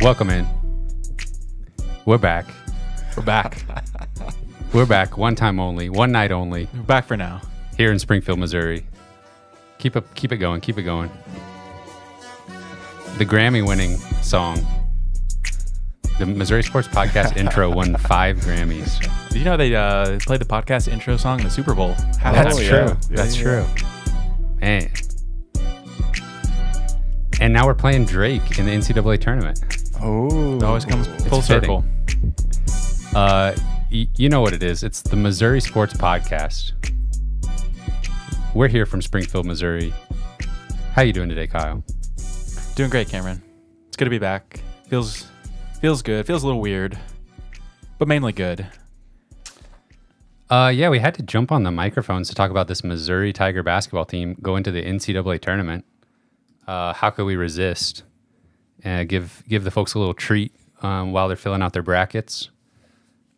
Welcome in. We're back. We're back. We're back. One time only. One night only. We're back for now. Here in Springfield, Missouri. Keep it going. Keep it going. The Grammy-winning song. The Missouri Sports Podcast intro won 5 Grammys. Did you know they played the podcast intro song in the Super Bowl? That's true. That's true. Man. And now we're playing Drake in the NCAA tournament. Oh. It always comes full circle. You know what it is. It's the Missouri Sports Podcast. We're here from Springfield, Missouri. How you doing today, Kyle? Doing great, Cameron. It's good to be back. Feels good. Feels a little weird, but mainly good. Yeah, we had to jump on the microphones to talk about this Missouri Tiger basketball team go into the NCAA tournament. How could we resist? Give the folks a little treat while they're filling out their brackets.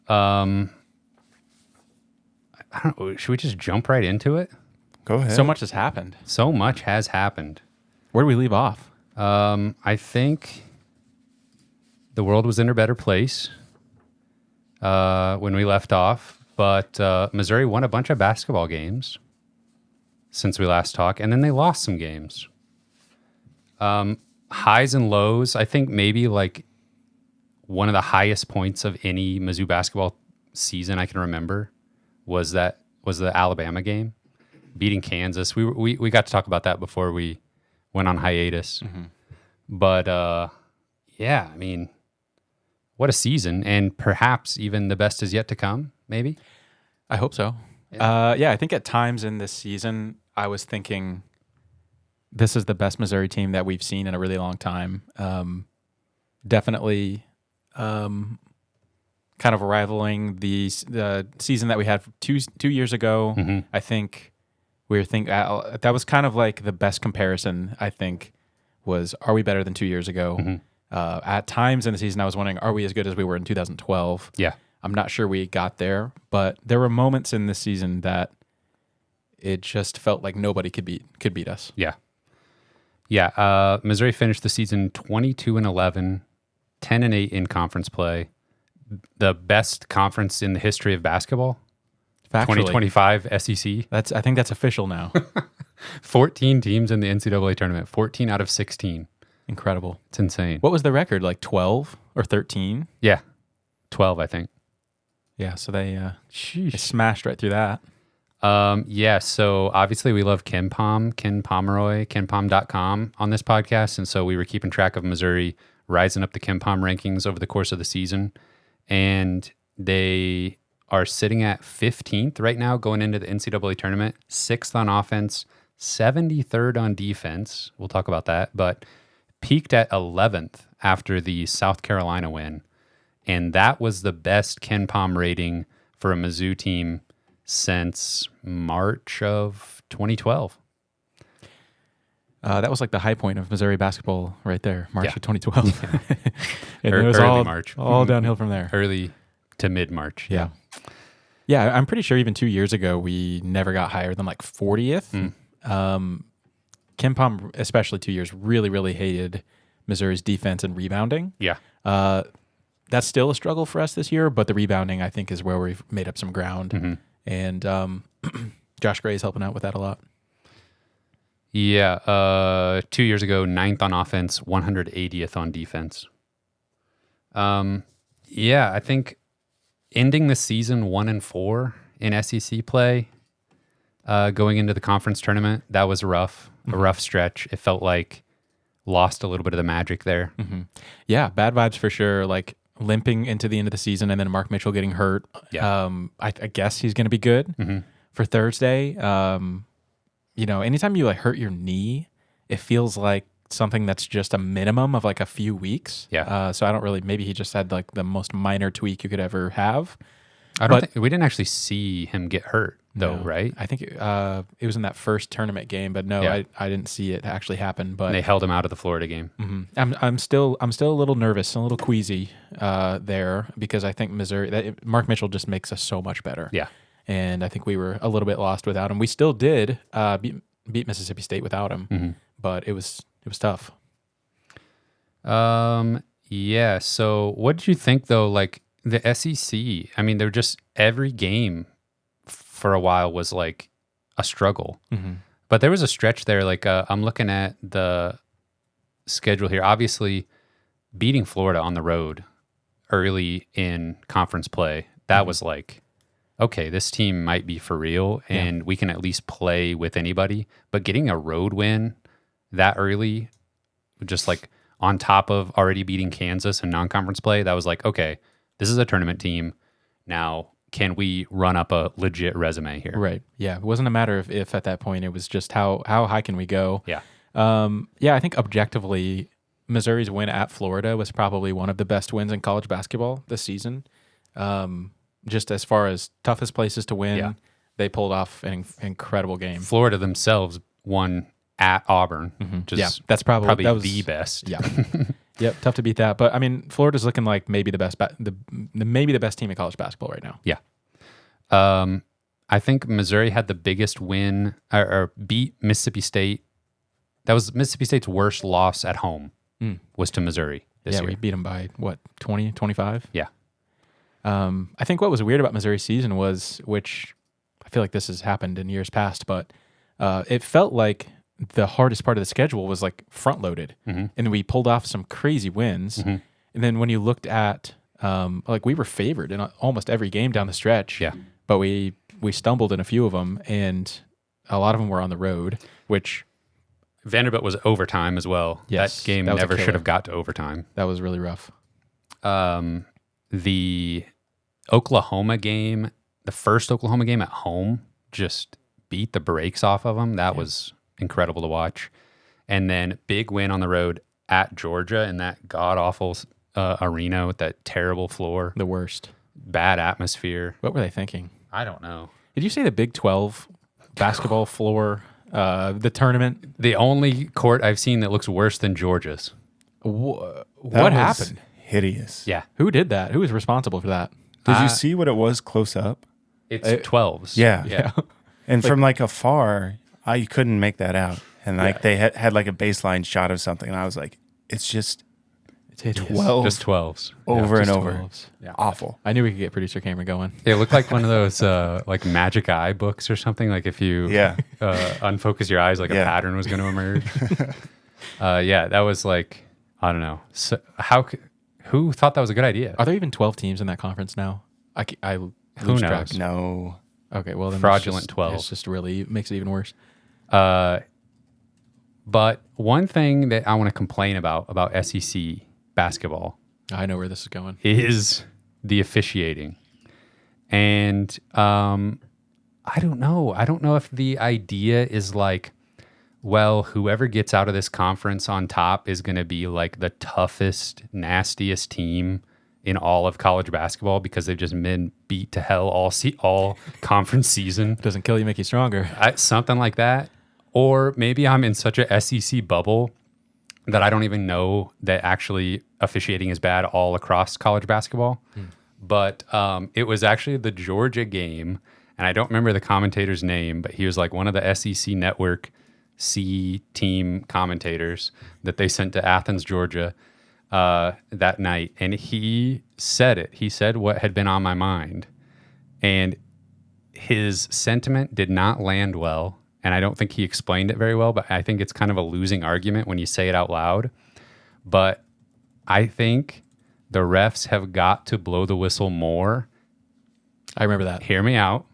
I don't know. Should we just jump right into it? Go ahead. So much has happened. So much has happened. Where do we leave off? I think the world was in a better place when we left off, but Missouri won a bunch of basketball games since we last talked, and then they lost some games. Highs and lows, I think maybe like one of the highest points of any Mizzou basketball season I can remember was the Alabama game, beating Kansas. We got to talk about that before we went on hiatus. Mm-hmm. But yeah, I mean, what a season, and perhaps even the best is yet to come, maybe? I hope so. Yeah, I think at times in this season, I was thinking this is the best Missouri team that we've seen in a really long time. Definitely kind of rivaling the season that we had 2 years ago. Mm-hmm. I think we were that was kind of like the best comparison, I think, was are we better than 2 years ago? Mm-hmm. At times in the season, I was wondering, are we as good as we were in 2012? Yeah. I'm not sure we got there, but there were moments in this season that it just felt like nobody could beat us. Yeah. Yeah. Missouri finished the season 22-11, 10-8 in conference play. The best conference in the history of basketball. Factually. 2025 SEC. I think that's official now. 14 teams in the NCAA tournament. 14 out of 16. Incredible. It's insane. What was the record? Like 12 or 13? Yeah. 12, I think. Yeah, so they smashed right through that. Yeah, so obviously we love Ken Pomeroy, KenPom.com on this podcast. And so we were keeping track of Missouri rising up the Ken Pom rankings over the course of the season. And they are sitting at 15th right now going into the NCAA tournament, 6th on offense, 73rd on defense. We'll talk about that, but peaked at 11th after the South Carolina win. And that was the best Ken Pom rating for a Mizzou team since March of 2012. That was like the high point of Missouri basketball right there, March of 2012. Yeah. And it was early March. All downhill from there. Early to mid-March. Yeah. Yeah, I'm pretty sure even 2 years ago, we never got higher than like 40th. Ken Pom, especially 2 years, really, really hated Missouri's defense and rebounding. Yeah. That's still a struggle for us this year, but the rebounding, I think, is where we've made up some ground. Mm-hmm. And Josh Gray is helping out with that a lot. Yeah. 2 years ago, 9th on offense, 180th on defense. Yeah, I think ending the season 1-4 in SEC play, going into the conference tournament, that was rough, a rough stretch. It felt like lost a little bit of the magic there. Mm-hmm. Yeah, bad vibes for sure. Like limping into the end of the season and then Mark Mitchell getting hurt. Yeah. I guess he's going to be good for Thursday. Anytime you like hurt your knee, it feels like something that's just a minimum of like a few weeks. Yeah. So I don't really, maybe he just had like the most minor tweak you could ever have. I don't think we didn't actually see him get hurt though, right? I think it was in that first tournament game, but no, yeah. I didn't see it actually happen. But and they held him out of the Florida game. Mm-hmm. I'm still a little nervous, a little queasy there because I think Mark Mitchell just makes us so much better. Yeah, and I think we were a little bit lost without him. We still did beat Mississippi State without him, but it was tough. Yeah. So what did you think though? Like the SEC, I mean, they're just every game for a while was like a struggle. Mm-hmm. But there was a stretch there. Like I'm looking at the schedule here. Obviously, beating Florida on the road early in conference play, that was like, okay, this team might be for real, and we can at least play with anybody. But getting a road win that early, just like on top of already beating Kansas in non-conference play, that was like, okay, this is a tournament team. Now, can we run up a legit resume here? Right. Yeah. It wasn't a matter of if at that point. It was just how high can we go? Yeah. Yeah, I think objectively, Missouri's win at Florida was probably one of the best wins in college basketball this season. Just as far as toughest places to win, they pulled off an incredible game. Florida themselves won at Auburn. Yeah, that's probably that was, the best. Yeah. Yep, tough to beat that. But I mean, Florida's looking like maybe the best, maybe the best team in college basketball right now. Yeah. I think Missouri had the biggest win or beat Mississippi State. That was Mississippi State's worst loss at home was to Missouri this year. We beat them by what, 20, 25? Yeah. I think what was weird about Missouri's season was, which I feel like this has happened in years past, but it felt like the hardest part of the schedule was like front loaded, and we pulled off some crazy wins. And then when you looked at like we were favored in almost every game down the stretch, but we stumbled in a few of them, and a lot of them were on the road, which Vanderbilt was overtime as well. Yes, that game never should have got to overtime. That was really rough. The Oklahoma game, the first Oklahoma game at home, just beat the brakes off of them. That was incredible to watch. And then big win on the road at Georgia in that god-awful arena with that terrible floor. The worst. Bad atmosphere. What were they thinking? I don't know. Did you say the Big 12 basketball floor, the tournament? The only court I've seen that looks worse than Georgia's. What was happened? Hideous. Yeah. Who did that? Who was responsible for that? Did you see what it was close up? It's 12s. Yeah. And from like afar, you couldn't make that out. And like they had like a baseline shot of something, and I was like, it's just 12 Just 12s. over and just over. 12s. Yeah. Awful. I knew we could get producer Cameron going. It looked like one of those like magic eye books or something. Like if you unfocus your eyes, like a pattern was going to emerge. That was like, I don't know. So who thought that was a good idea? Are there even 12 teams in that conference now? I Who lose knows? track. No. Okay, well then Fraudulent it's just, 12. It's just really makes it even worse. But one thing that I want to complain about SEC basketball I know where this is going. is the officiating. And I don't know. I don't know if the idea is like, well, whoever gets out of this conference on top is going to be like the toughest, nastiest team in all of college basketball because they've just been beat to hell all conference season. Doesn't kill you, make you stronger. Something like that. Or maybe I'm in such a SEC bubble that I don't even know that actually officiating is bad all across college basketball. But it was actually the Georgia game, and I don't remember the commentator's name, but he was like one of the SEC Network C team commentators that they sent to Athens, Georgia that night. And he said it. He said what had been on my mind. And his sentiment did not land well. And I don't think he explained it very well, but I think it's kind of a losing argument when you say it out loud. But I think the refs have got to blow the whistle more. I remember that. Hear me out.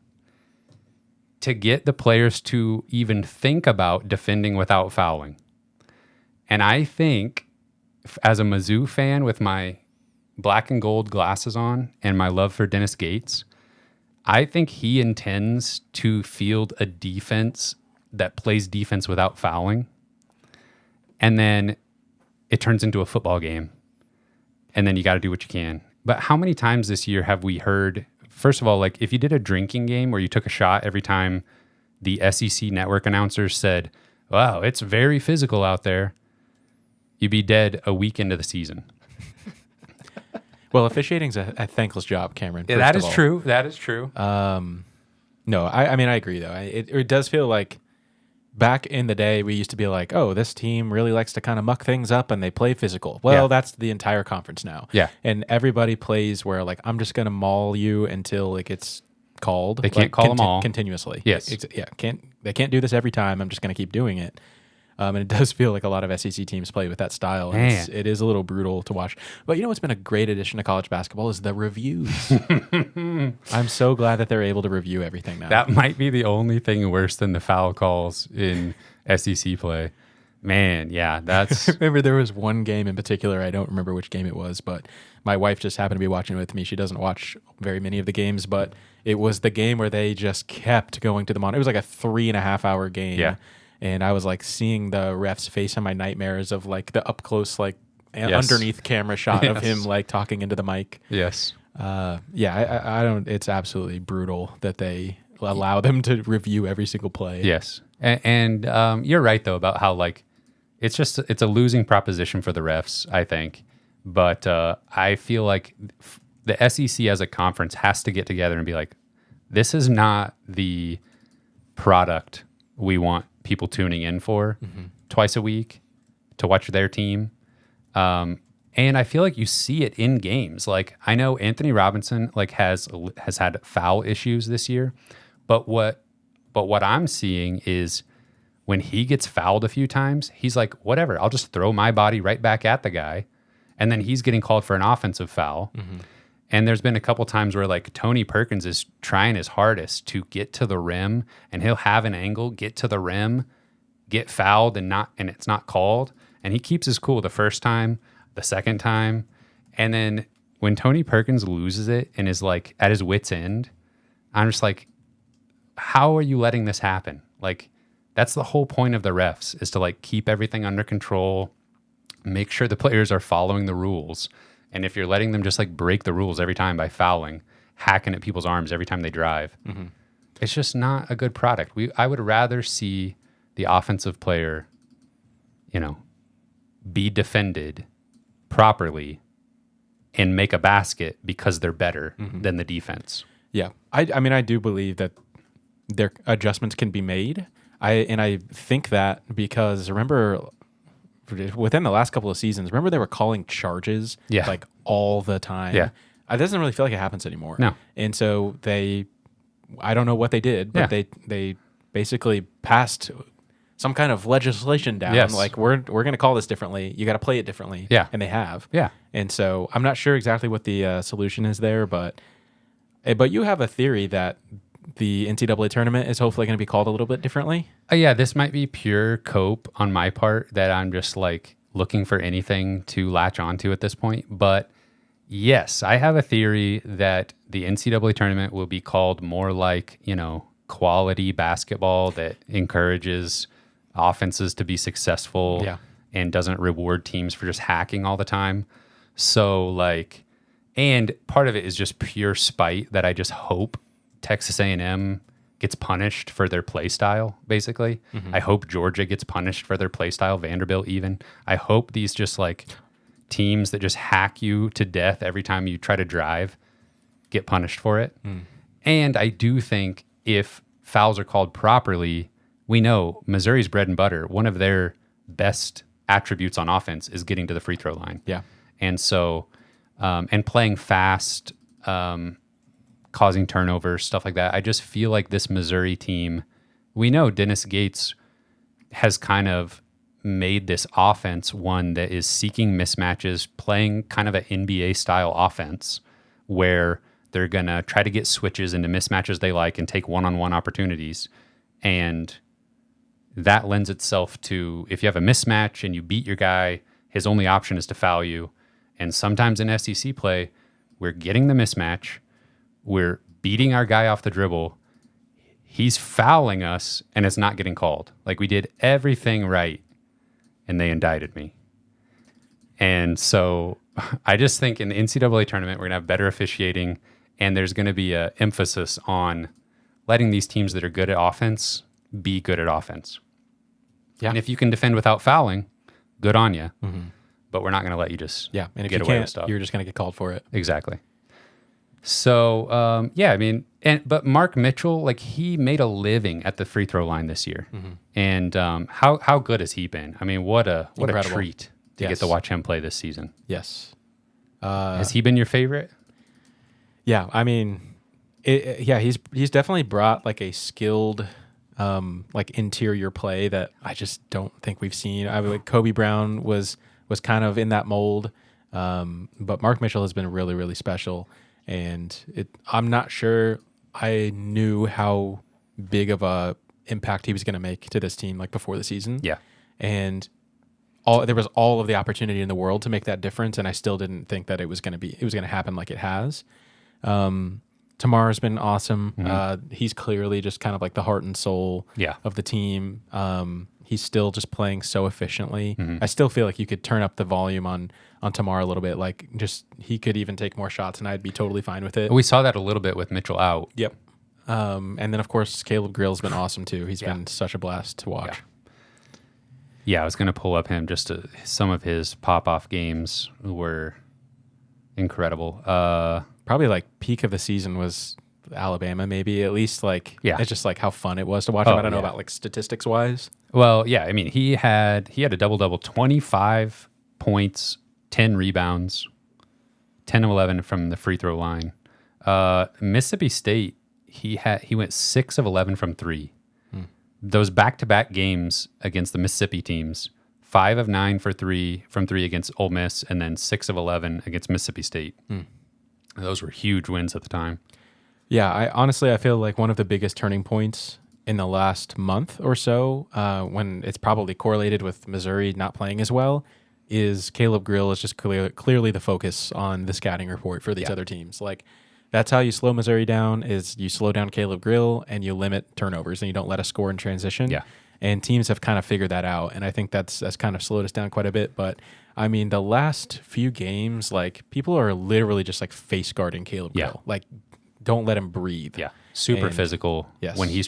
To get the players to even think about defending without fouling. And I think as a Mizzou fan with my black and gold glasses on and my love for Dennis Gates, I think he intends to field a defense that plays defense without fouling. And then it turns into a football game. And then you got to do what you can. But how many times this year have we heard, first of all, like if you did a drinking game where you took a shot every time the SEC network announcers said, wow, it's very physical out there, you'd be dead a week into the season. Well, officiating's a thankless job, Cameron. Yeah, that is true. That is true. No, I mean, I agree, though. It does feel like back in the day, we used to be like, oh, this team really likes to kind of muck things up and they play physical. Well, that's the entire conference now. Yeah. And everybody plays where like, I'm just going to maul you until it gets called. They can't call them all. Continuously. Yes. They can't do this every time. I'm just going to keep doing it. And it does feel like a lot of SEC teams play with that style. And it is a little brutal to watch. But you know what's been a great addition to college basketball is the reviews. I'm so glad that they're able to review everything now. That might be the only thing worse than the foul calls in SEC play. Man, yeah, that's... Remember, there was one game in particular, I don't remember which game it was, but my wife just happened to be watching with me. She doesn't watch very many of the games, but it was the game where they just kept going to the monitor. It was like a 3.5-hour game. Yeah. And I was like seeing the ref's face in my nightmares of like the up close, like underneath camera shot of him like talking into the mic. Yes. I don't, it's absolutely brutal that they allow them to review every single play. Yes. And you're right though about how like, it's a losing proposition for the refs, I think. But I feel like the SEC as a conference has to get together and be like, this is not the product we want people tuning in for twice a week to watch their team. And I feel like you see it in games. Like I know Anthony Robinson like has had foul issues this year, but what I'm seeing is when he gets fouled a few times, he's like, whatever, I'll just throw my body right back at the guy. And then he's getting called for an offensive foul. And there's been a couple times where like Tony Perkins is trying his hardest to get to the rim, and he'll have an angle, get to the rim, get fouled and it's not called. And he keeps his cool the first time, the second time. And then when Tony Perkins loses it and is like at his wit's end, I'm just like, how are you letting this happen? Like, that's the whole point of the refs, is to like keep everything under control, make sure the players are following the rules. And if you're letting them just like break the rules every time by fouling, hacking at people's arms every time they drive, it's just not a good product. I would rather see the offensive player, be defended properly and make a basket because they're better than the defense. Yeah. I mean, I do believe that their adjustments can be made. I think that because remember, within the last couple of seasons, remember they were calling charges like all the time. Yeah. It doesn't really feel like it happens anymore. No. And so I don't know what they did, but they basically passed some kind of legislation down. Yes. Like we're going to call this differently. You got to play it differently. Yeah. And they have. Yeah. And so I'm not sure exactly what the solution is there, but you have a theory that the NCAA tournament is hopefully going to be called a little bit differently. This might be pure cope on my part that I'm just like looking for anything to latch onto at this point. But yes, I have a theory that the NCAA tournament will be called more like, quality basketball that encourages offenses to be successful and doesn't reward teams for just hacking all the time. So like, and part of it is just pure spite that I just hope Texas A&M gets punished for their play style, basically. I hope Georgia gets punished for their play style, Vanderbilt even. I hope these just like teams that just hack you to death every time you try to drive get punished for it. And I do think if fouls are called properly, we know Missouri's bread and butter, one of their best attributes on offense is getting to the free throw line. Yeah. And so, and playing fast, causing turnovers, stuff like that. I just feel like this Missouri team, we know Dennis Gates has kind of made this offense one that is seeking mismatches, playing kind of an NBA style offense where they're going to try to get switches into mismatches they like and take one-on-one opportunities. And that lends itself to, if you have a mismatch and you beat your guy, his only option is to foul you. And sometimes in SEC play, we're getting the mismatch, we're beating our guy off the dribble, he's fouling us, and it's not getting called. Like, we did everything right, and they indicted me. And so I just think in the NCAA tournament, we're going to have better officiating, and there's going to be an emphasis on letting these teams that are good at offense be good at offense. Yeah. And if you can defend without fouling, good on you. But we're not going to let you just and if get you away can't, with stuff. You're just going to get called for it. Exactly. So yeah, I mean, but Mark Mitchell, like he made a living at the free throw line this year, and how good has he been? I mean, what a treat to get to watch him play this season. Yes. Has he been your favorite? Yeah, I mean, he's definitely brought like a skilled, like interior play that I just don't think we've seen. I mean, like Kobe Brown was kind of in that mold, but Mark Mitchell has been really, really special, and I'm not sure I knew how big of a impact he was going to make to this team like before the season. Yeah, and there was all of the opportunity in the world to make that difference, and I still didn't think that it was going to happen like it has. Tamara's been awesome. He's clearly just kind of like the heart and soul of the team. He's still just playing so efficiently. I still feel like you could turn up the volume on Tamara a little bit. Like just he could even take more shots, and I'd be totally fine with it. We saw that a little bit with Mitchell out. Yep. And then of course Caleb Grill's been awesome too. He's been such a blast to watch. Yeah, I was going to pull up him some of his pop-off games were incredible. Probably like peak of the season was Alabama, maybe at least like, it's just like how fun it was to watch him. I don't know about like statistics wise. Well, yeah, I mean, he had a double-double, 25 points, 10 rebounds, 10 of 11 from the free throw line. Mississippi State, he went 6 of 11 from 3. Those back-to-back games against the Mississippi teams, 5 of 9 from 3 against Ole Miss, and then 6 of 11 against Mississippi State. Those were huge wins at the time. Yeah, I feel like one of the biggest turning points in the last month or so, when it's probably correlated with Missouri not playing as well, is Caleb Grill is just clearly the focus on the scouting report for these other teams. Like, that's how you slow Missouri down, is you slow down Caleb Grill and you limit turnovers and you don't let us score in transition. Yeah. And teams have kind of figured that out. And I think that's kind of slowed us down quite a bit. But I mean, the last few games, like people are literally just like face guarding Caleb Grill. Like, don't let him breathe. Yeah. Super physical. Yes. When he's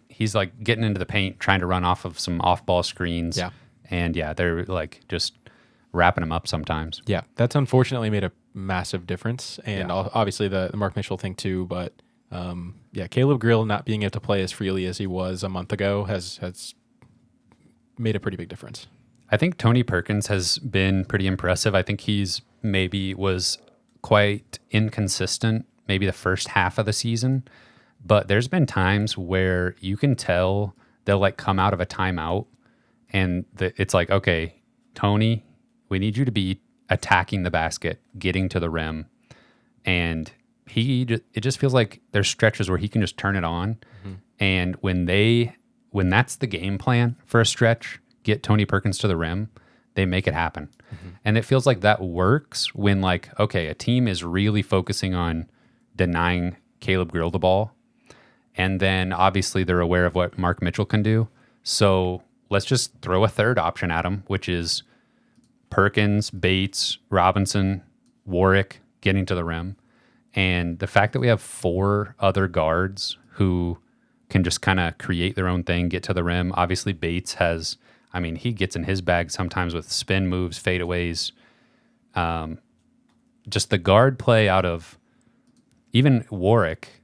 he's like getting into the paint, trying to run off of some off ball screens. Yeah. And they're like just wrapping him up sometimes. Yeah. That's unfortunately made a massive difference. And obviously the Mark Mitchell thing too. But Caleb Grill not being able to play as freely as he was a month ago has made a pretty big difference. I think Tony Perkins has been pretty impressive. I think he's was quite inconsistent, maybe the first half of the season, but there's been times where you can tell they'll like come out of a timeout and it's like, okay, Tony, we need you to be attacking the basket, getting to the rim. And it just feels like there's stretches where he can just turn it on. And when that's the game plan for a stretch, get Tony Perkins to the rim, they make it happen. And it feels like that works when like, okay, a team is really focusing on denying Caleb Grill the ball. And then obviously they're aware of what Mark Mitchell can do. So let's just throw a third option at him, which is Perkins, Bates, Robinson, Warwick getting to the rim. And the fact that we have 4 other guards who can just kind of create their own thing, get to the rim. Obviously Bates he gets in his bag sometimes with spin moves, fadeaways. Just the guard play out of even Warwick,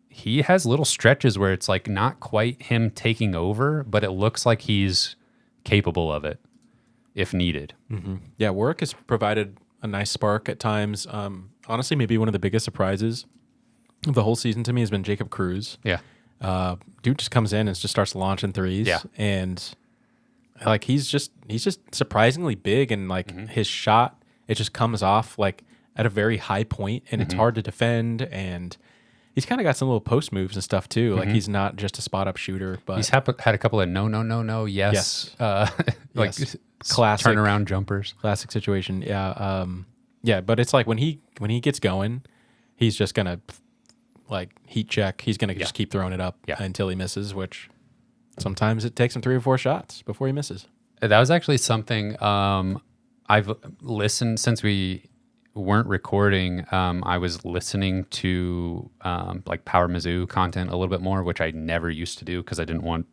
he has little stretches where it's like not quite him taking over, but it looks like he's capable of it if needed. Yeah, Warwick has provided a nice spark at times. Honestly, maybe one of the biggest surprises of the whole season to me has been Jacob Cruz. Yeah. Dude just comes in and just starts launching threes. Yeah. And like he's just surprisingly big, and like his shot, it just comes off like at a very high point, and it's hard to defend, and he's kind of got some little post moves and stuff too. Like he's not just a spot up shooter, but he's had a couple of no, yes. Like classic turnaround jumpers. Classic situation. Yeah. But it's like when he gets going, he's just gonna like heat check. He's gonna just keep throwing it up until he misses, which sometimes it takes him 3 or 4 shots before he misses. That was actually something I've listened since we weren't recording. I was listening to like Power Mizzou content a little bit more, which I never used to do because I didn't want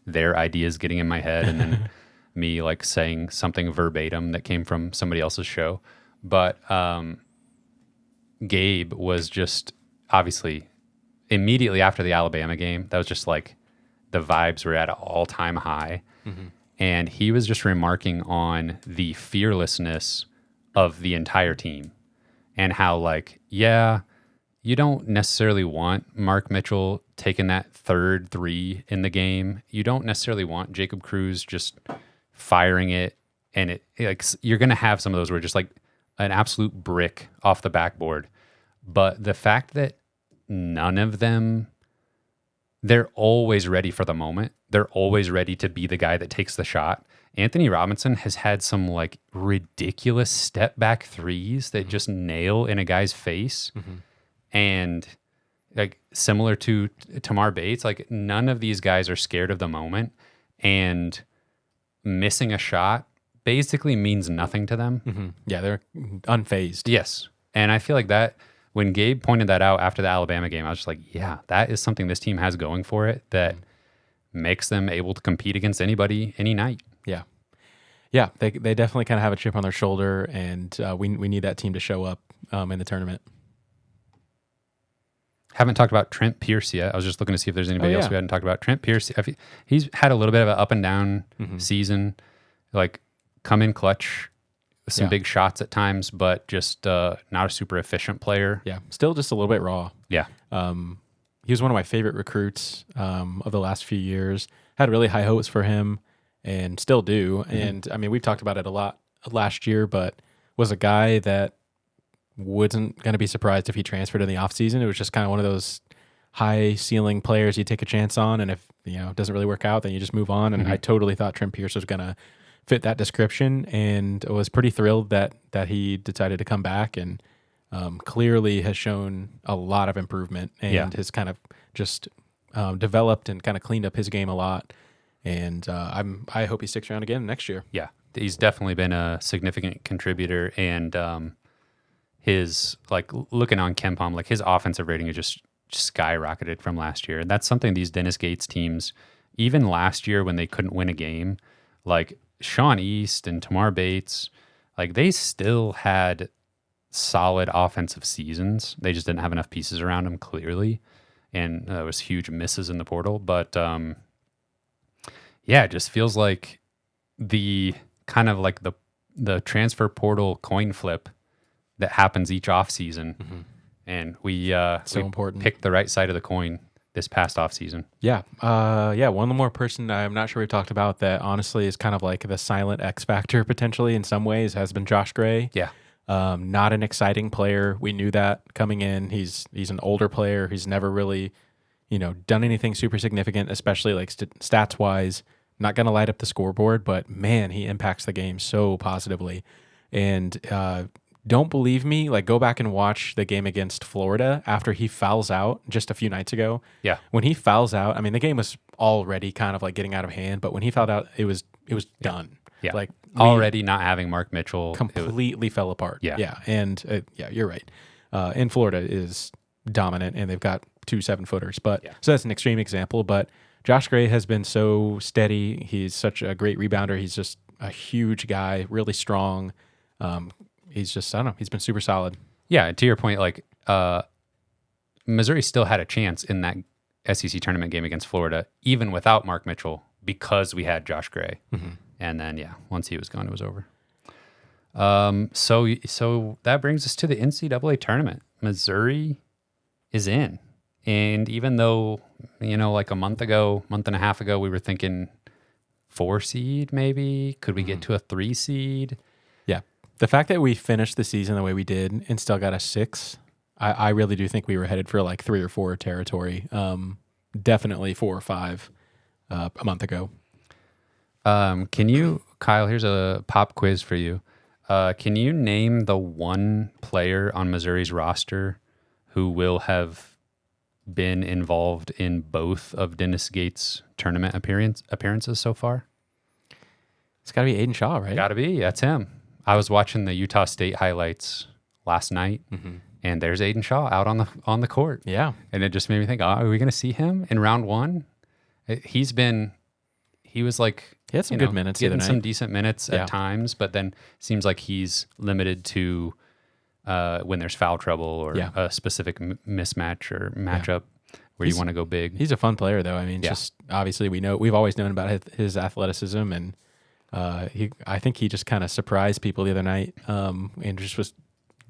their ideas getting in my head and then me like saying something verbatim that came from somebody else's show. But Gabe was just obviously immediately after the Alabama game, that was just like the vibes were at an all-time high. And he was just remarking on the fearlessness of the entire team and how, like, yeah, you don't necessarily want Mark Mitchell taking that third three in the game. You don't necessarily want Jacob Cruz just firing it. And it like you're going to have some of those where just like an absolute brick off the backboard. But the fact that none of them, they're always ready for the moment. They're always ready to be the guy that takes the shot. Anthony Robinson has had some like ridiculous step back threes that just nail in a guy's face. And like similar to Tamar Bates, like none of these guys are scared of the moment, and missing a shot basically means nothing to them. Yeah, they're unfazed. Yes. And I feel like that when Gabe pointed that out after the Alabama game, I was just like, yeah, that is something this team has going for it that makes them able to compete against anybody, any night. Yeah. Yeah, they definitely kind of have a chip on their shoulder, and we need that team to show up in the tournament. Haven't talked about Trent Pierce yet. I was just looking to see if there's anybody else we hadn't talked about. Trent Pierce, he's had a little bit of an up and down season, like come in clutch with some big shots at times, but just not a super efficient player. Yeah, still just a little bit raw. Yeah. He was one of my favorite recruits of the last few years. Had really high hopes for him and still do. And I mean, we've talked about it a lot last year, but was a guy that wasn't going to be surprised if he transferred in the offseason. It was just kind of one of those high ceiling players you take a chance on. And if, it doesn't really work out, then you just move on. And I totally thought Trent Pierce was going to fit that description, and was pretty thrilled that he decided to come back, and clearly has shown a lot of improvement, and has kind of just developed and kind of cleaned up his game a lot. And I hope he sticks around again next year. Yeah, he's definitely been a significant contributor, and his like looking on KenPom, like his offensive rating is just skyrocketed from last year. And that's something these Dennis Gates teams, even last year when they couldn't win a game, like Sean East and Tamar Bates, like they still had solid offensive seasons. They just didn't have enough pieces around them, clearly. And there was huge misses in the portal. But it just feels like the kind of like the transfer portal coin flip that happens each off season. And we important. Picked the right side of the coin this past off season. Yeah. One more person I'm not sure we've talked about that honestly is kind of like the silent X factor potentially in some ways has been Josh Gray. Yeah. Not an exciting player. We knew that coming in. He's an older player. He's never really, done anything super significant, especially like stats wise. Not going to light up the scoreboard, but man, he impacts the game so positively. And don't believe me, like go back and watch the game against Florida after he fouls out just a few nights ago. Yeah. When he fouls out, I mean, the game was already kind of like getting out of hand, but when he fouled out, it was done. Yeah. Like already not having Mark Mitchell completely fell apart. Yeah. Yeah. And you're right. And Florida is dominant, and they've got 2 7-footers, but so that's an extreme example, but Josh Gray has been so steady. He's such a great rebounder. He's just a huge guy, really strong. He's just, I don't know, he's been super solid. Yeah, to your point, like Missouri still had a chance in that SEC tournament game against Florida, even without Mark Mitchell, because we had Josh Gray. And then, once he was gone, it was over. So that brings us to the NCAA tournament. Missouri is in. And even though, like a month and a half ago, we were thinking 4 seed maybe, could we get to a 3 seed? Yeah. The fact that we finished the season the way we did and still got a 6, I really do think we were headed for like 3 or 4 territory. Definitely 4 or 5 a month ago. Can you, Kyle, here's a pop quiz for you. Can you name the one player on Missouri's roster who will have been involved in both of Dennis Gates' tournament appearances so far? It's got to be Aiden Shaw, right? Got to be. That's him. I was watching the Utah State highlights last night, and there's Aiden Shaw out on the court. Yeah. And it just made me think, are we going to see him in round 1? He was like... He had some good minutes the other getting night. some decent minutes at times, but then seems like he's limited to when there's foul trouble or Yeah. a specific mismatch or matchup where you want to go big. He's a fun player, though. I mean, just obviously we've always known about his athleticism, and I think he just kind of surprised people the other night, and just was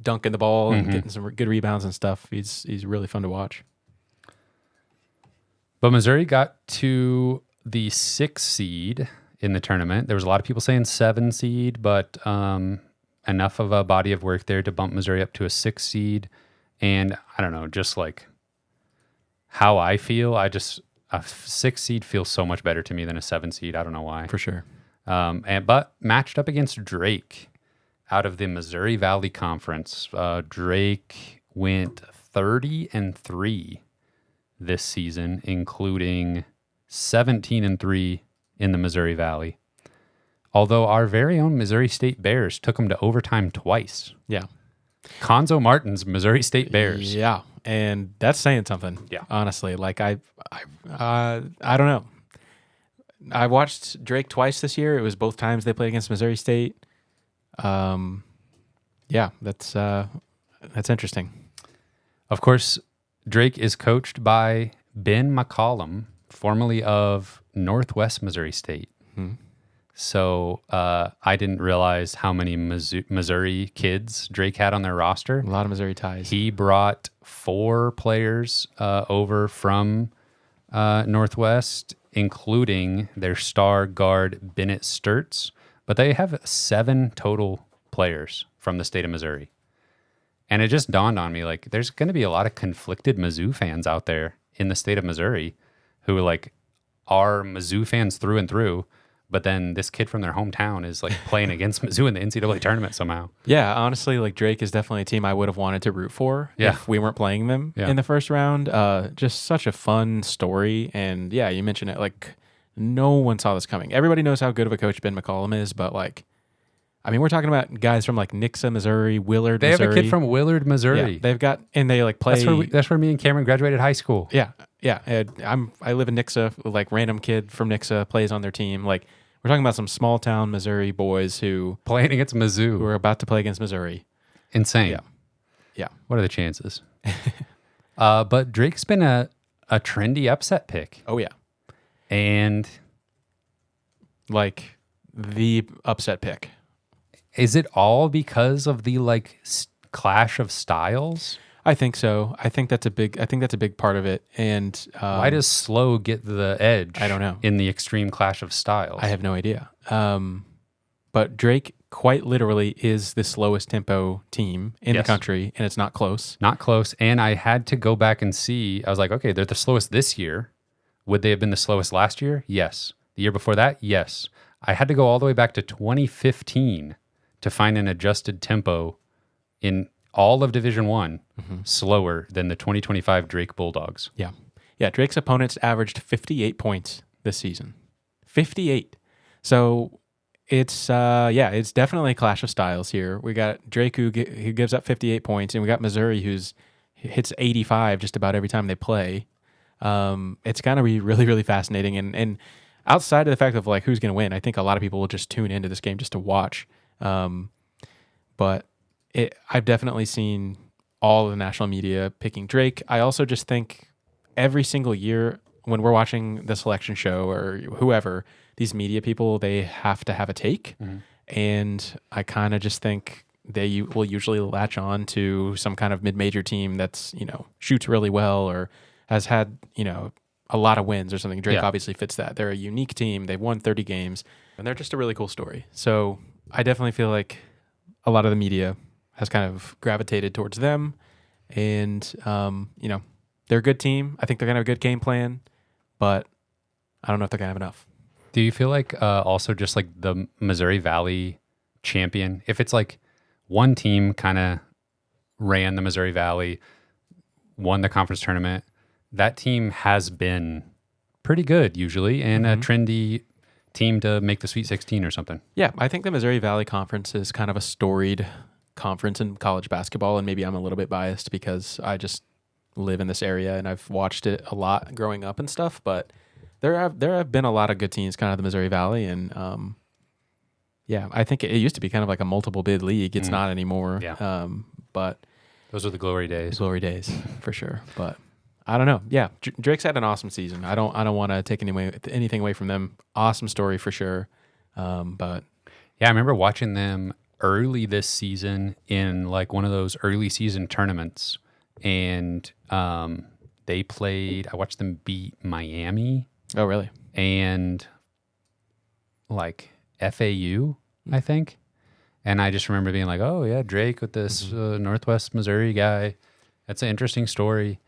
dunking the ball and getting some good rebounds and stuff. He's really fun to watch. But Missouri got to the 6th seed in the tournament. There was a lot of people saying 7 seed, but enough of a body of work there to bump Missouri up to a 6th seed. And I don't know, just like how I feel, a 6th seed feels so much better to me than a 7 seed. I don't know why. For sure. But matched up against Drake out of the Missouri Valley Conference, Drake went 30-3 this season, including 17-3 in the Missouri Valley. Although our very own Missouri State Bears took them to overtime twice. Yeah. Conzo Martin's Missouri State Bears. Yeah, and that's saying something. Yeah. Honestly, like I don't know. I watched Drake twice this year. It was both times they played against Missouri State. Yeah, that's interesting. Of course, Drake is coached by Ben McCollum, formerly of Northwest Missouri State. Mm-hmm. So I didn't realize how many Missouri kids Drake had on their roster. A lot of Missouri ties. He brought 4 players over from Northwest, including their star guard Bennett Sturtz. But they have 7 total players from the state of Missouri. And it just dawned on me, like, there's going to be a lot of conflicted Mizzou fans out there in the state of Missouri who are Mizzou fans through and through. But then this kid from their hometown is like playing against Mizzou in the NCAA tournament somehow. Yeah, honestly, like Drake is definitely a team I would have wanted to root for if we weren't playing them in the first round. Just such a fun story. And yeah, you mentioned it, like no one saw this coming. Everybody knows how good of a coach Ben McCollum is, but like, I mean, we're talking about guys from like Nixa, Missouri, Willard, Missouri. They have a kid from Willard, Missouri. Yeah, they've got, and they like play. That's where me and Cameron graduated high school. Yeah, yeah. I live in Nixa. Like random kid from Nixa plays on their team. Like we're talking about some small town Missouri boys who playing against Mizzou, who are about to play against Missouri. Insane. Yeah. What are the chances? But Drake's been a trendy upset pick. Oh yeah, and like the upset pick. Is it all because of the like clash of styles? I think so. I think that's a big part of it. And why does slow get the edge? I don't know. In the extreme clash of styles, I have no idea. But Drake quite literally is the slowest tempo team in the country, and it's not close. Not close. And I had to go back and see. I was like, okay, they're the slowest this year. Would they have been the slowest last year? Yes. The year before that? Yes. I had to go all the way back to 2015 to find an adjusted tempo in all of Division I slower than the 2025 Drake Bulldogs. Yeah. Yeah, Drake's opponents averaged 58 points this season. 58. So it's definitely a clash of styles here. We got Drake who gives up 58 points, and we got Missouri who's hits 85 just about every time they play. It's going to be really, really fascinating. And outside of the fact of like who's going to win, I think a lot of people will just tune into this game just to watch. But I've definitely seen all of the national media picking Drake. I also just think every single year when we're watching the selection show or whoever, these media people, they have to have a take. Mm-hmm. And I kind of just think they will usually latch on to some kind of mid-major team that's, shoots really well or has had, a lot of wins or something. Drake obviously fits that. They're a unique team. They've won 30 games, and they're just a really cool story. So I definitely feel like a lot of the media has kind of gravitated towards them. And, they're a good team. I think they're going to have a good game plan, but I don't know if they're going to have enough. Do you feel like also just like the Missouri Valley champion, if it's like one team kind of ran the Missouri Valley, won the conference tournament, that team has been pretty good usually and a trendy team to make the Sweet 16 or something. Yeah, I think the Missouri Valley Conference is kind of a storied conference in college basketball, and maybe I'm a little bit biased because I just live in this area and I've watched it a lot growing up and stuff, but there have been a lot of good teams kind of the Missouri Valley, and I think it used to be kind of like a multiple bid league. It's not anymore. Yeah. but those are the glory days. Glory days for sure. But I don't know. Yeah, Drake's had an awesome season. I don't want to take anything away from them. Awesome story for sure. But yeah, I remember watching them early this season in like one of those early season tournaments, and they played. I watched them beat Miami. Oh, really? And like FAU, I think. And I just remember being like, oh yeah, Drake with this Northwest Missouri guy. That's an interesting story.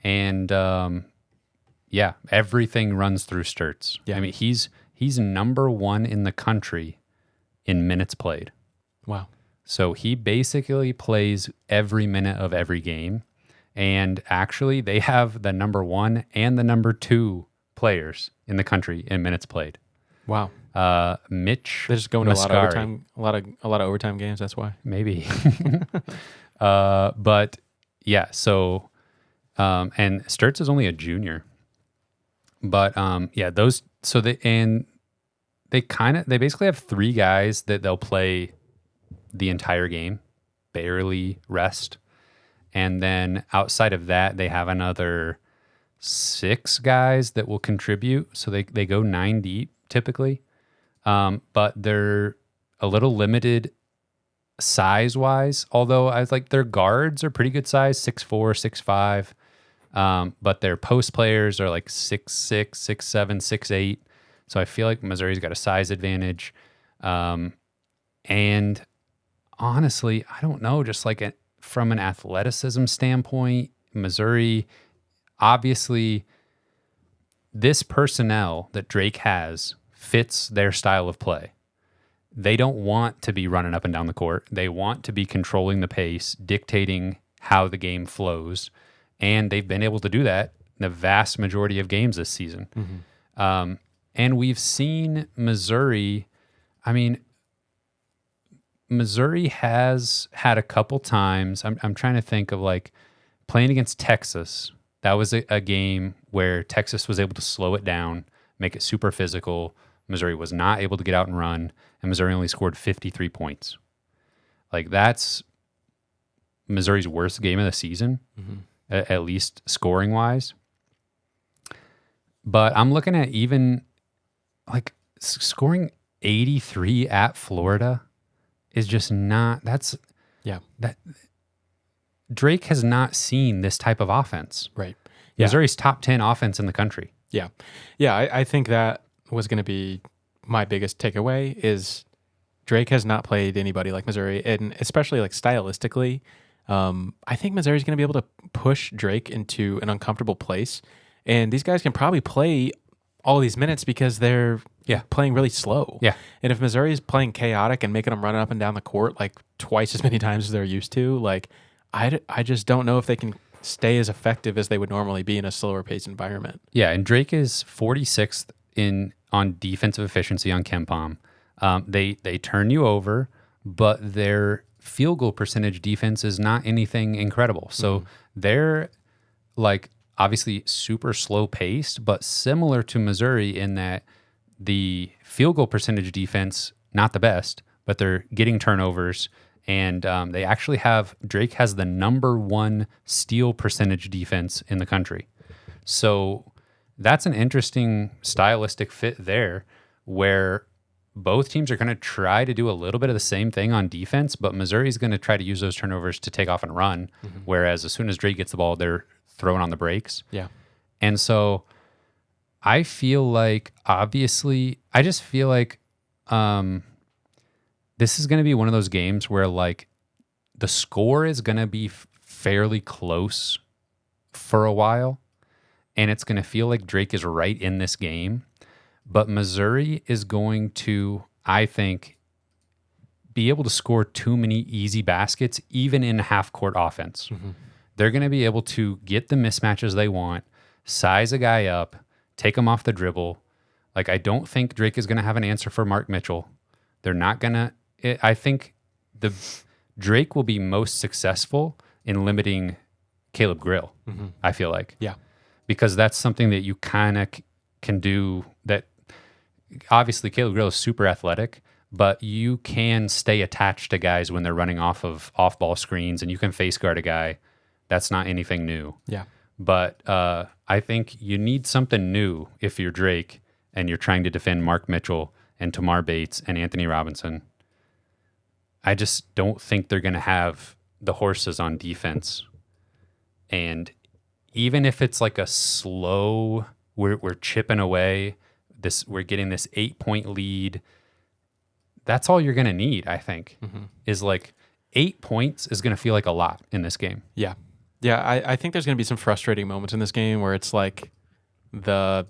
And yeah, everything runs through Sturts. Yeah. I mean, he's number 1 in the country in minutes played. Wow. So he basically plays every minute of every game. And actually, they have the number 1 and the number 2 players in the country in minutes played. Wow. Mitch, they're just going to Mascari. a lot of overtime, a lot of overtime games. That's why. Maybe. But yeah, so and Sturts is only a junior. But yeah, those so they basically have 3 guys that they'll play the entire game, barely rest. And then outside of that, they have another 6 guys that will contribute. So they go 9 deep typically. But they're a little limited size-wise, although I was like their guards are pretty good size, 6'4", 6'5". But their post players are like 6'6", 6'7", 6'8". So I feel like Missouri's got a size advantage. And honestly, I don't know, just like from an athleticism standpoint, Missouri, obviously, this personnel that Drake has fits their style of play. They don't want to be running up and down the court. They want to be controlling the pace, dictating how the game flows. And they've been able to do that in the vast majority of games this season. Mm-hmm. And we've seen Missouri, I mean, Missouri has had a couple times, I'm trying to think of like playing against Texas. That was a game where Texas was able to slow it down, make it super physical. Missouri was not able to get out and run, and Missouri only scored 53 points. Like that's Missouri's worst game of the season, at least scoring-wise. But I'm looking at even like scoring 83 at Florida is just not, that Drake has not seen this type of offense. Right. Yeah. Missouri's top 10 offense in the country. Yeah. Yeah. I think that was going to be my biggest takeaway is Drake has not played anybody like Missouri, and especially like stylistically. I think Missouri's going to be able to push Drake into an uncomfortable place, and these guys can probably play all these minutes because they're playing really slow. Yeah. And if Missouri's playing chaotic and making them run up and down the court like twice as many times as they're used to, like I just don't know if they can stay as effective as they would normally be in a slower paced environment. Yeah, and Drake is 46th on defensive efficiency on KenPom. They turn you over, but their field goal percentage defense is not anything incredible. So they're like obviously super slow paced, but similar to Missouri in that the field goal percentage defense, not the best, but they're getting turnovers. And they actually have, Drake has the number 1 steal percentage defense in the country. So that's an interesting stylistic fit there where both teams are going to try to do a little bit of the same thing on defense, but Missouri's going to try to use those turnovers to take off and run. Whereas as soon as Drake gets the ball, they're throwing on the brakes. Yeah. And so I feel like, obviously, I just feel like this is going to be one of those games where like the score is going to be fairly close for a while. And it's going to feel like Drake is right in this game. But Missouri is going to, I think, be able to score too many easy baskets, even in half-court offense. They're going to be able to get the mismatches they want, size a guy up, take him off the dribble. Like, I don't think Drake is going to have an answer for Mark Mitchell. They're not going to... I think Drake will be most successful in limiting Caleb Grill, I feel like. Yeah. Because that's something that you kind of can do that... Obviously, Caleb Grill is super athletic, but you can stay attached to guys when they're running off of off-ball screens, and you can face guard a guy. That's not anything new. Yeah. But I think you need something new if you're Drake and you're trying to defend Mark Mitchell and Tamar Bates and Anthony Robinson. I just don't think they're going to have the horses on defense. And even if it's like a slow, we're chipping away, we're getting this 8-point lead, that's all you're going to need, I think, is like 8 points is going to feel like a lot in this game. Yeah. Yeah, I think there's going to be some frustrating moments in this game where it's like the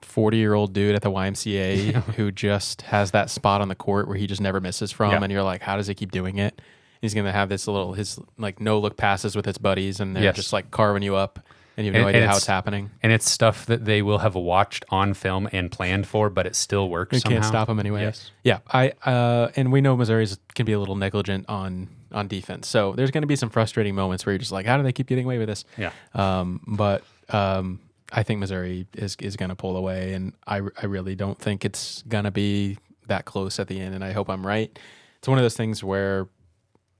40-year-old dude at the YMCA who just has that spot on the court where he just never misses from, and you're like, how does he keep doing it? He's going to have his like no-look passes with his buddies, and they're just like carving you up, and you have no idea how it's happening. And it's stuff that they will have watched on film and planned for, but it still works You somehow. can't stop them anyway. Yes. Yeah, and we know Missouri can be a little negligent on defense. So there's going to be some frustrating moments where you're just like, how do they keep getting away with this? Yeah. But I think Missouri is going to pull away, and I really don't think it's going to be that close at the end, and I hope I'm right. It's one of those things where,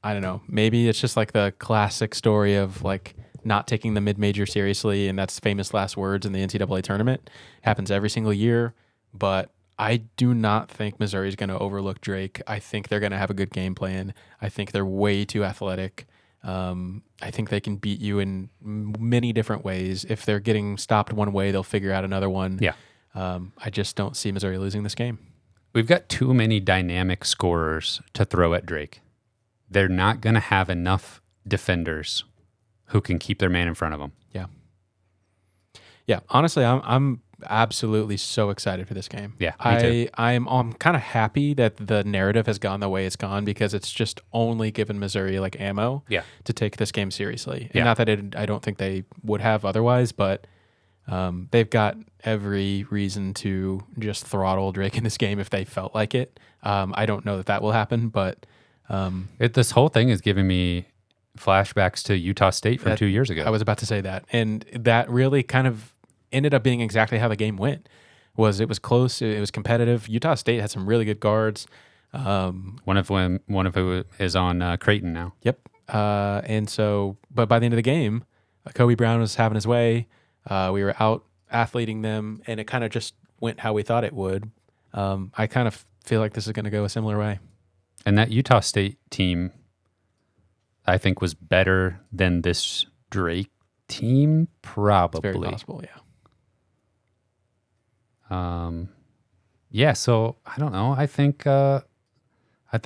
I don't know, maybe it's just like the classic story of like not taking the mid-major seriously, and that's famous last words in the NCAA tournament. It happens every single year, but I do not think Missouri is going to overlook Drake. I think they're going to have a good game plan. I think they're way too athletic. I think they can beat you in many different ways. If they're getting stopped one way, they'll figure out another one. Yeah. I just don't see Missouri losing this game. We've got too many dynamic scorers to throw at Drake. They're not going to have enough defenders who can keep their man in front of them. Yeah. Yeah. Honestly, I'm absolutely so excited for this game. Yeah, me too. I'm kind of happy that the narrative has gone the way it's gone, because it's just only given Missouri like ammo to take this game seriously. And not that I don't think they would have otherwise, but they've got every reason to just throttle Drake in this game if they felt like it. I don't know that will happen, but This whole thing is giving me flashbacks to Utah State from 2 years ago. I was about to say that, and that really kind of ended up being exactly how the game went. It was close, it was competitive. Utah State had some really good guards. One of who is on Creighton now. Yep. And so, but by the end of the game, Kobe Brown was having his way. We were out athleting them, and it kind of just went how we thought it would. I kind of feel like this is going to go a similar way. And that Utah State team, I think, was better than this Drake team, probably. It's very possible, yeah. Yeah, so I don't know. I think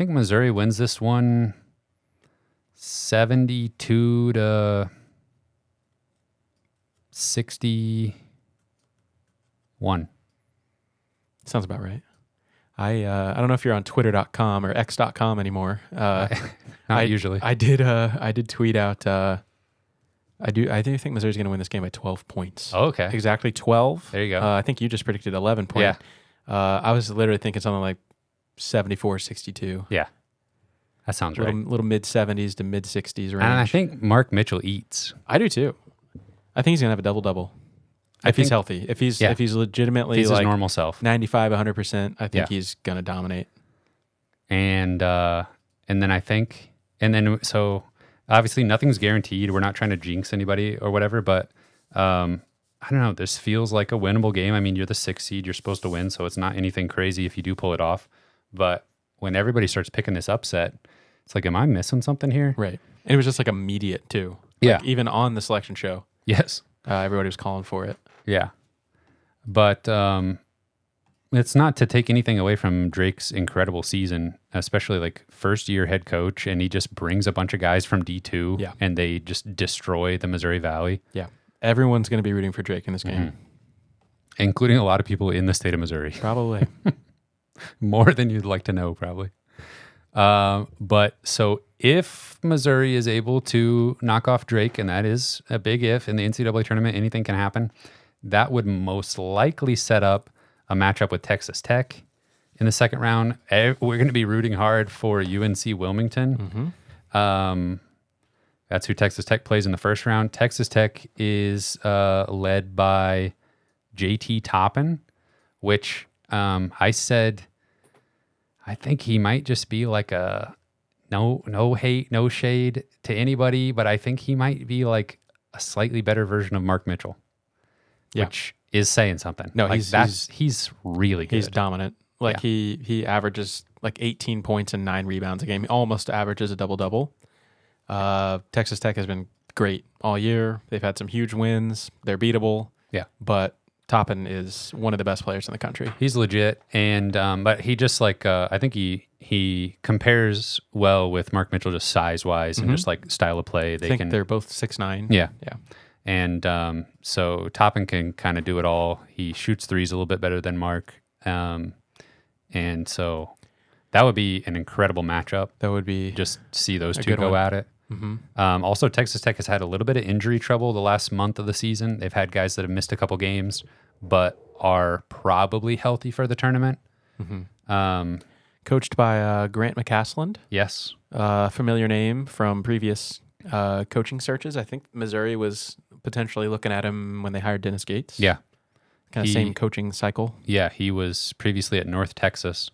Missouri wins this one 72-61. Sounds about right. I don't know if you're on twitter.com or x.com anymore. Not usually. I did tweet out I do think Missouri's going to win this game by 12 points. Oh, okay. Exactly 12. There you go. I think you just predicted 11 points. Yeah. I was literally thinking something like 74-62. Yeah. That sounds right. Little mid 70s to mid 60s range. And I think Mark Mitchell eats. I do too. I think he's going to have a double-double. If he's healthy. If he's legitimately he's like his normal self. 95, 100%, I think he's going to dominate. And so obviously nothing's guaranteed. We're not trying to jinx anybody or whatever, but I don't know. This feels like a winnable game. I mean, you're the 6th seed. You're supposed to win, so it's not anything crazy if you do pull it off. But when everybody starts picking this upset, it's like, am I missing something here? Right. And it was just like immediate too. Yeah. Like even on the selection show. Yes. Everybody was calling for it. Yeah. But it's not to take anything away from Drake's incredible season, especially like first-year head coach, and he just brings a bunch of guys from D2, and they just destroy the Missouri Valley. Yeah. Everyone's going to be rooting for Drake in this game. Including a lot of people in the state of Missouri. Probably. More than you'd like to know, probably. But so if Missouri is able to knock off Drake, and that is a big if in the NCAA tournament, anything can happen, that would most likely set up a matchup with Texas Tech in the second round. We're going to be rooting hard for UNC Wilmington. That's who Texas Tech plays in the first round. Texas Tech is led by JT Toppin, which I said I think he might just be like a no hate, no shade to anybody, but I think he might be like a slightly better version of Mark Mitchell, which is saying something. No, like he's really good. He's dominant. Like he averages like 18 points and 9 rebounds a game. He almost averages a double-double. Texas Tech has been great all year. They've had some huge wins. They're beatable. Yeah. But Toppin is one of the best players in the country. He's legit, and but he just like I think he compares well with Mark Mitchell just size wise and just like style of play. I think they're both 6'9". Yeah, yeah. And so Toppin can kind of do it all. He shoots threes a little bit better than Mark, and so that would be an incredible matchup. That would be just see those two go at it. Mm-hmm. Also, Texas Tech has had a little bit of injury trouble the last month of the season. They've had guys that have missed a couple games, but are probably healthy for the tournament. Mm-hmm. Coached by Grant McCasland. Yes. Familiar name from previous coaching searches. I think Missouri was potentially looking at him when they hired Dennis Gates. Yeah. Kind of same coaching cycle. Yeah, he was previously at North Texas.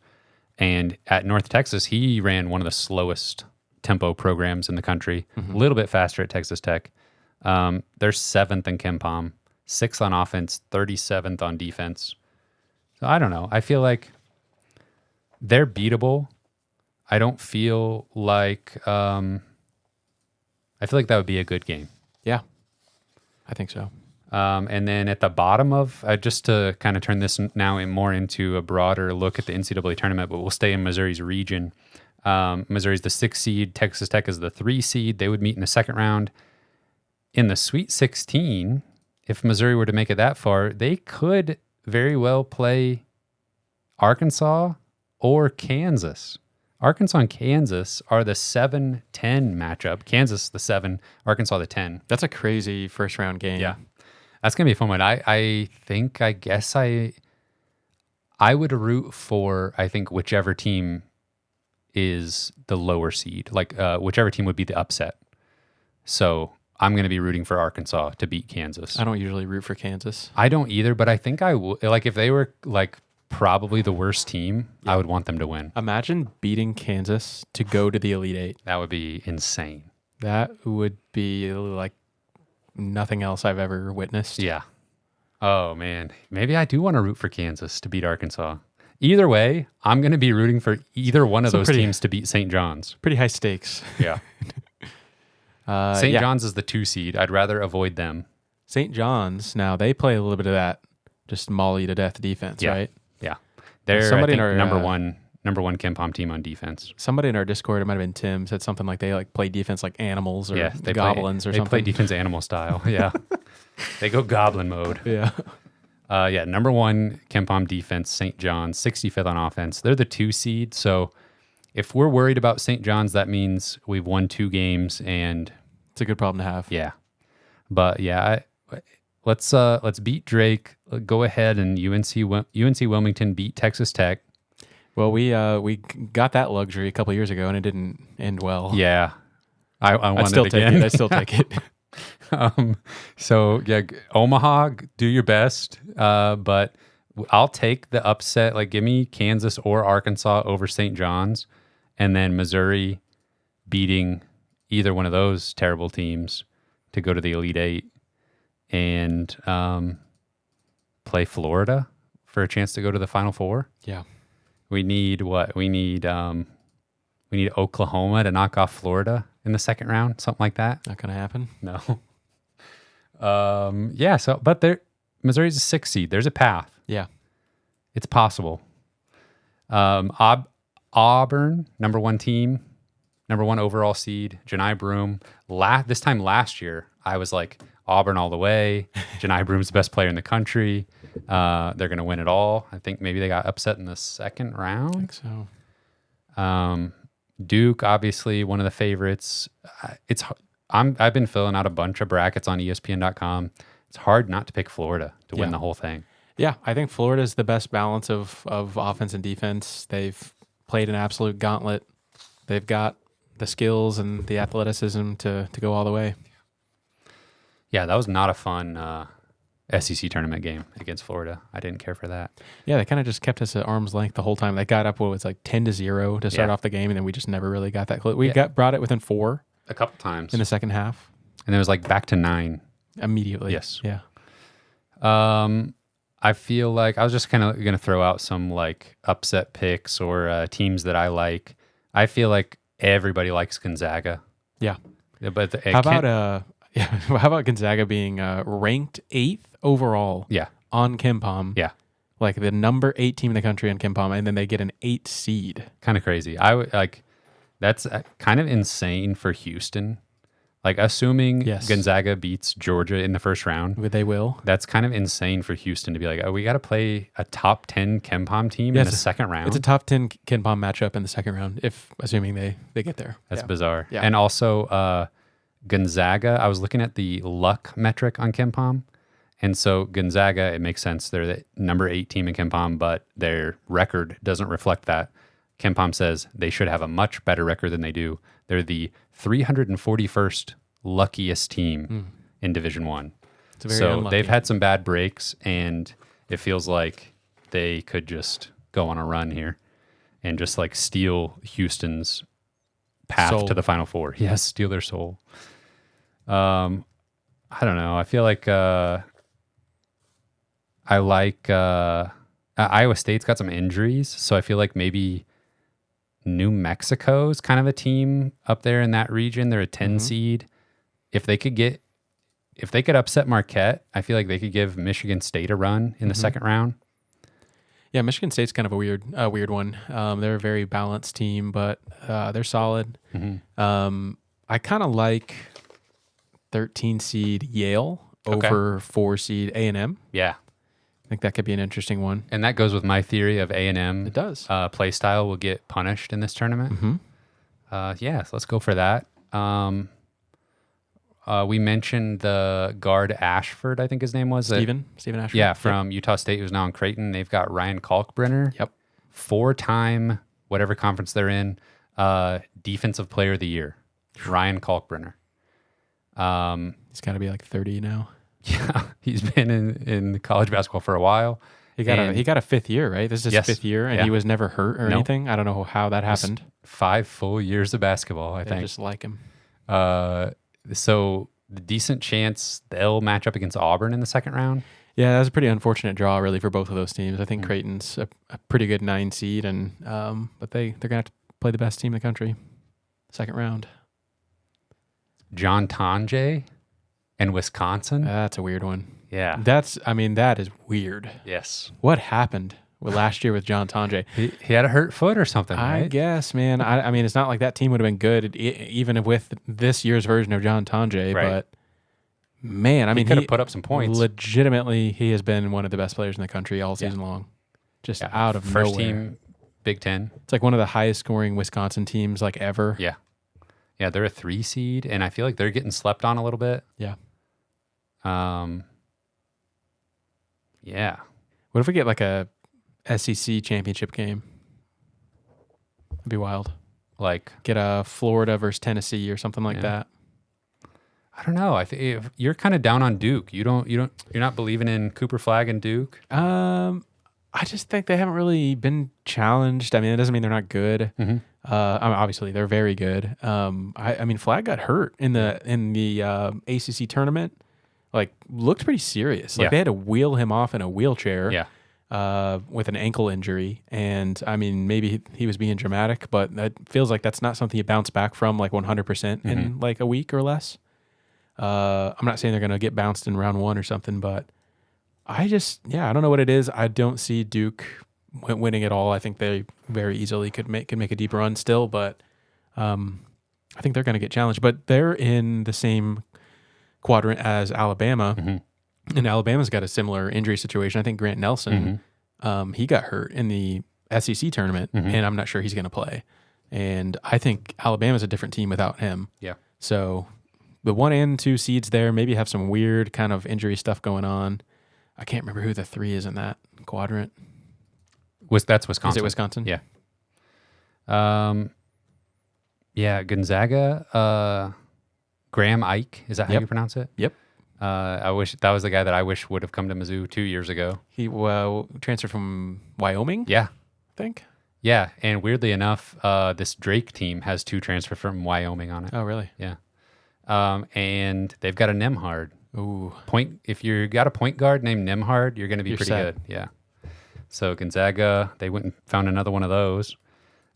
And at North Texas, he ran one of the slowest tempo programs in the country, a little bit faster at Texas Tech. They're 7th in KenPom, 6th on offense, 37th on defense. So I don't know. I feel like they're beatable. I don't feel like I feel like that would be a good game. Yeah, I think so. And then at the bottom of, just to kind of turn this now more into a broader look at the NCAA tournament, but we'll stay in Missouri's region. Missouri's the 6th seed. Texas Tech is the 3 seed. They would meet in the second round. In the Sweet 16, if Missouri were to make it that far, they could very well play Arkansas or Kansas. Arkansas and Kansas are the 7-10 matchup. Kansas the 7, Arkansas the 10. That's a crazy first round game. Yeah. That's going to be a fun one. I guess I would root for, I think, whichever team is the lower seed, like whichever team would be the upset. So I'm going to be rooting for Arkansas to beat Kansas. I don't usually root for Kansas. I don't either, but I think I would. Like if they were like probably the worst team, I would want them to win. Imagine beating Kansas to go to the Elite Eight. That would be insane. That would be like nothing else I've ever witnessed. Yeah. Oh, man. Maybe I do want to root for Kansas to beat Arkansas. Either way, I'm going to be rooting for either one of those teams to beat St. John's. Pretty high stakes. Yeah. St. John's is the 2 seed. I'd rather avoid them. St. John's, now they play a little bit of that just maul you to death defense, right? Yeah. They're somebody I think, in our, number one KenPom team on defense. Somebody in our Discord, it might have been Tim, said something like they like play defense like animals or goblins or something. They play defense animal style. Yeah. They go goblin mode. Yeah. Number 1 KenPom defense, St. John's, 65th on offense. They're the 2 seed. So if we're worried about St. John's, that means we've won 2 games, and it's a good problem to have. Yeah. But yeah, let's beat Drake. Go ahead and UNC Wilmington beat Texas Tech. Well, we got that luxury a couple years ago, and it didn't end well. Yeah, I want still it again. take it. I still take it. So yeah, Omaha, do your best. But I'll take the upset. Like, give me Kansas or Arkansas over St. John's, and then Missouri beating either one of those terrible teams to go to the Elite Eight, and play Florida for a chance to go to the Final Four. Yeah. We need what? We need Oklahoma to knock off Florida in the second round, something like that. Not gonna happen. No. Yeah. So, but Missouri's a 6 seed. There's a path. Yeah, it's possible. Auburn, number 1 team, number 1 overall seed. Janai Broome. This time last year, I was like Auburn all the way. Janai Broome's the best player in the country. They're going to win it all. I think maybe they got upset in the second round. I think so. Duke, obviously one of the favorites. I've been filling out a bunch of brackets on ESPN.com. It's hard not to pick Florida to win the whole thing. Yeah, I think Florida's the best balance of offense and defense. They've played an absolute gauntlet. They've got the skills and the athleticism to go all the way. Yeah, that was not a fun SEC tournament game against Florida. I didn't care for that. Yeah, they kind of just kept us at arm's length the whole time. They got up, what was like 10-0 to start off the game, and then we just never really got that close. We brought it within 4 a couple times in the second half. And it was like back to 9. Immediately. Yes. Yeah. I feel like I was just kind of going to throw out some like upset picks or teams that I like. I feel like everybody likes Gonzaga. Yeah. But how about Gonzaga being ranked 8th overall on KenPom? Yeah. Like the number 8 team in the country on KenPom, and then they get an 8 seed. Kind of crazy. I would like that's kind of insane for Houston. Like assuming Gonzaga beats Georgia in the first round, they will. That's kind of insane for Houston to be like, oh, we got to play a top 10 KenPom team in the second round. It's a top 10 KenPom matchup in the second round, assuming they get there. That's bizarre. Yeah. And also Gonzaga, I was looking at the luck metric on KenPom. And so Gonzaga, it makes sense. They're the number 8 team in KenPom, but their record doesn't reflect that. KenPom says they should have a much better record than they do. They're the 341st luckiest team in Division I. So they've had some bad breaks, and it feels like they could just go on a run here and just like steal Houston's path to the Final Four. Yes, steal their soul. I don't know. I feel like I like Iowa State's got some injuries, so I feel like maybe New Mexico's kind of a team up there in that region. They're a 10 seed. If they could upset Marquette, I feel like they could give Michigan State a run in the second round. Yeah, Michigan State's kind of a weird one. They're a very balanced team, but they're solid. I kind of like 13 seed Yale over 4 seed A&M. Yeah. I think that could be an interesting one. And that goes with my theory of A&M. It does. Play style will get punished in this tournament. So let's go for that. We mentioned the guard Ashford, I think his name was. Stephen Ashford. Yeah, from Utah State, who's now in Creighton. They've got Ryan Kalkbrenner. Yep. 4-time, whatever conference they're in, Defensive Player of the Year. Ryan Kalkbrenner. He's got to be like 30 now. Yeah, he's been in college basketball for a while. He got a 5th year, right? This is his 5th year, and he was never hurt or anything. I don't know how that happened. 5 full years of basketball, I think. Just like him. So the decent chance they'll match up against Auburn in the second round. Yeah, that was a pretty unfortunate draw, really, for both of those teams. I think Creighton's a pretty good 9 seed, and but they're gonna have to play the best team in the country, second round. John Tonje and Wisconsin. That's a weird one. Yeah, that is weird. Yes. What happened last year with John Tonje? He had a hurt foot or something, right? I guess, man. I mean, it's not like that team would have been good even with this year's version of John Tonje, but man, I mean, he could have put up some points. Legitimately, he has been one of the best players in the country all season long. Just out of first nowhere. team Big Ten. It's like one of the highest scoring Wisconsin teams like ever. Yeah. Yeah, they're a 3 seed, and I feel like they're getting slept on a little bit. Yeah. Yeah. What if we get like a SEC championship game? That'd be wild. Like get a Florida versus Tennessee or something like that. I don't know. I think you're kind of down on Duke. You're not believing in Cooper Flagg and Duke. I just think they haven't really been challenged. I mean, it doesn't mean they're not good. I mean, obviously they're very good. I mean, Flagg got hurt in the ACC tournament. Like, looked pretty serious. Like they had to wheel him off in a wheelchair. Yeah. With an ankle injury. And I mean, maybe he was being dramatic, but that feels like that's not something you bounce back from like 100% in like a week or less. I'm not saying they're going to get bounced in round 1 or something, but I don't know what it is. I don't see Duke winning it all. I think they very easily could make a deep run still, but I think they're going to get challenged. But they're in the same quadrant as Alabama. And Alabama's got a similar injury situation. I think Grant Nelson, he got hurt in the SEC tournament, and I'm not sure he's going to play. And I think Alabama's a different team without him. Yeah. So the 1 and 2 seeds there maybe have some weird kind of injury stuff going on. I can't remember who the 3 is in that quadrant. That's Wisconsin. Is it Wisconsin? Yeah. Yeah, Gonzaga, Graham Ike. Is that how you pronounce it? Yep. I wish that was the guy that I wish would have come to Mizzou 2 years ago. He transferred from Wyoming, Yeah. I think. Yeah. And weirdly enough, this Drake team has 2 transfer from Wyoming on it. Oh, really? Yeah. And they've got a Nemhard. Ooh. If you got a point guard named Nemhard, you're going to be pretty set. good. Yeah. So Gonzaga, they went and found another one of those.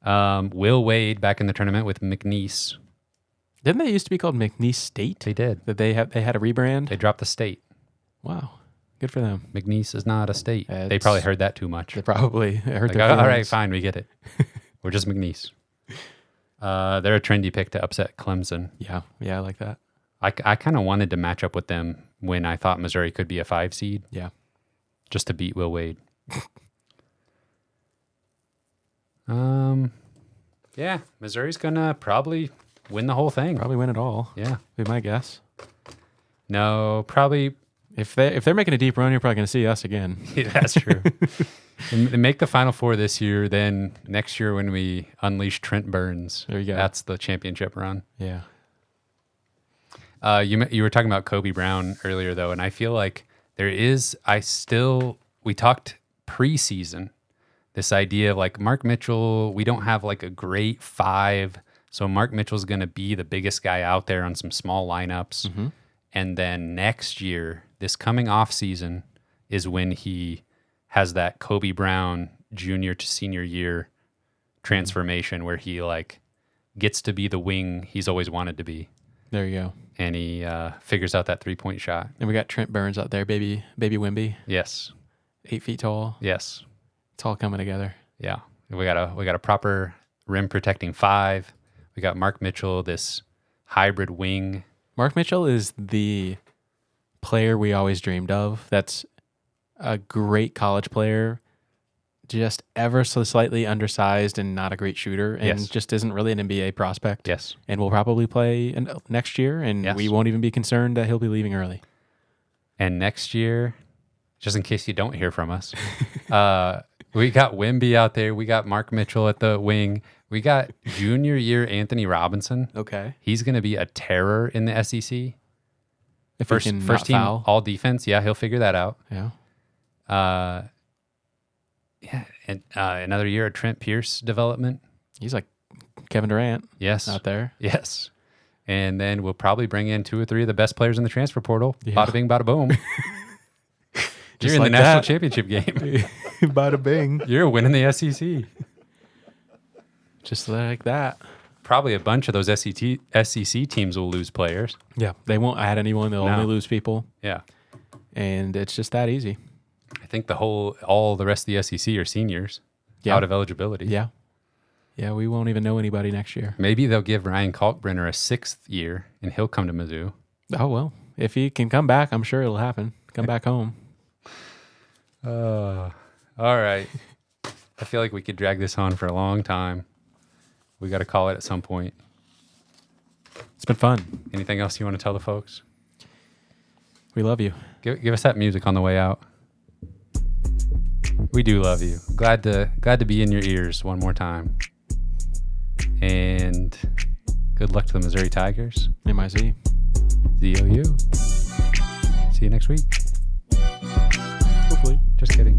Will Wade back in the tournament with McNeese. Didn't they used to be called McNeese State? They did. That they had a rebrand? They dropped the state. Wow. Good for them. McNeese is not a state. They It's- probably heard that too much. They probably heard Like, their all right, feelings. fine, we get it. We're just McNeese. They're a trendy pick to upset Clemson. Yeah, I like that. I kind of wanted to match up with them when I thought Missouri could be a 5 seed, Yeah. just to beat Will Wade. Yeah, Missouri's gonna probably win the whole thing. Probably win it all. Yeah. Be my guess. No, probably. If they're making a deep run, you're probably going to see us again. Yeah, that's true. They make the Final Four this year. Then next year when we unleash Trent Burns, There you go. that's the championship run. Yeah. You were talking about Kobe Brown earlier, though, and I feel like we talked preseason, this idea of like Mark Mitchell, we don't have like a great 5, so Mark Mitchell's going to be the biggest guy out there on some small lineups. Mm-hmm. And then next year, this coming off season, is when he has that Kobe Brown junior to senior year transformation where he like gets to be the wing he's always wanted to be. There you go. And he figures out that 3-point shot. And we got Trent Burns out there, baby Wimby, Yes. 8 feet tall. Yes. It's all coming together. Yeah. We got a proper rim protecting 5. We got Mark Mitchell, this hybrid wing. Mark Mitchell is the player we always dreamed of. That's a great college player, just ever so slightly undersized and not a great shooter, and Yes. just isn't really an NBA prospect. Yes. And will probably play next year, and Yes. we won't even be concerned that he'll be leaving early. And next year, just in case you don't hear from us, we got Wimby out there. We got Mark Mitchell at the wing. We got junior year Anthony Robinson. Okay. He's going to be a terror in the SEC. If First he can team not foul. all defense. Yeah, he'll figure that out. Yeah. Yeah, and another year of Trent Pierce development. He's like Kevin Durant Yes. out there. Yes. And then we'll probably bring in 2 or 3 of the best players in the transfer portal. Yeah. Bada bing, bada boom. You're in like the national that. championship game. Bada bing. You're winning the SEC. Just like that. Probably a bunch of those SEC teams will lose players. Yeah. They won't add anyone. They'll No. only lose people. Yeah. And it's just that easy. I think all the rest of the SEC are seniors Yeah. out of eligibility. Yeah. Yeah, we won't even know anybody next year. Maybe they'll give Ryan Kalkbrenner a 6th year and he'll come to Mizzou. Oh, well. If he can come back, I'm sure it'll happen. Come back home. All right. I feel like we could drag this on for a long time. We got to call it at some point. It's been fun. Anything else you want to tell the folks? We love you. Give us that music on the way out. We do love you. Glad to be in your ears one more time. And good luck to the Missouri Tigers. MIZ. ZOU. See you next week. Hopefully. Just kidding.